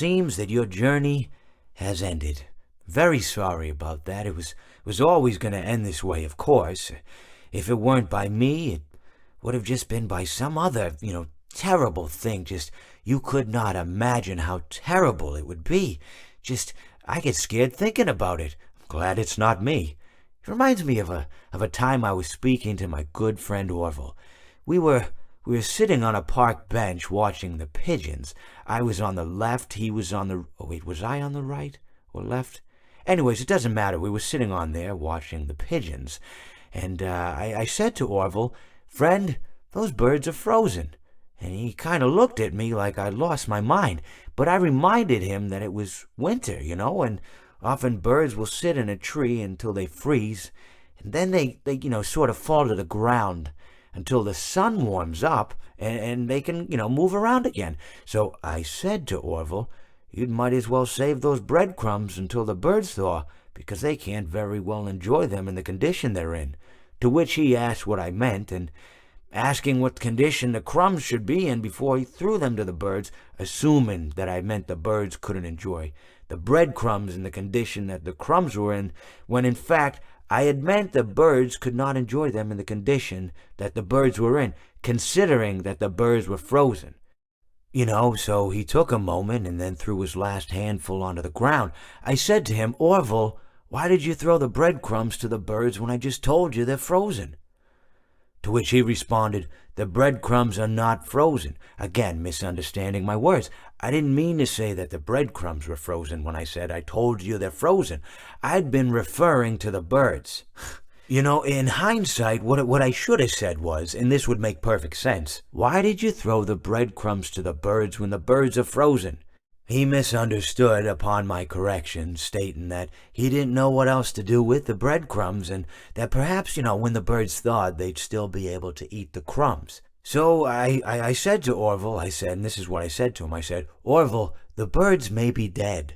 seems that your journey has ended. Very sorry about that. It was always going to end this way, of course. If it weren't by me, it would have just been by some other, terrible thing. Just, you could not imagine how terrible it would be. Just, I get scared thinking about it. I'm glad it's not me. It reminds me of a time I was speaking to my good friend Orville. We were sitting on a park bench watching the pigeons. I was on the left, he was on the... Oh, wait, was I on the right or left? Anyways, it doesn't matter. We were sitting on there watching the pigeons. And I said to Orville, "Friend, those birds are frozen." And he kind of looked at me like I'd lost my mind. But I reminded him that it was winter, and often birds will sit in a tree until they freeze. And then they sort of fall to the ground until the sun warms up and they can, move around again. So I said to Orville, "You might as well save those breadcrumbs until the birds thaw, because they can't very well enjoy them in the condition they're in." To which he asked what I meant, and asking what condition the crumbs should be in before he threw them to the birds, assuming that I meant the birds couldn't enjoy the breadcrumbs in the condition that the crumbs were in, when in fact I had meant the birds could not enjoy them in the condition that the birds were in, considering that the birds were frozen. So he took a moment and then threw his last handful onto the ground. I said to him, "Orville, why did you throw the breadcrumbs to the birds when I just told you they're frozen?" To which he responded, "The breadcrumbs are not frozen." Again, misunderstanding my words. I didn't mean to say that the breadcrumbs were frozen when I said I told you they're frozen. I'd been referring to the birds. In hindsight, what I should have said was, and this would make perfect sense, "Why did you throw the breadcrumbs to the birds when the birds are frozen?" He misunderstood upon my correction, stating that he didn't know what else to do with the breadcrumbs, and that perhaps, when the birds thawed, they'd still be able to eat the crumbs. So I said to Orville, and this is what I said to him, I said, "Orville, the birds may be dead,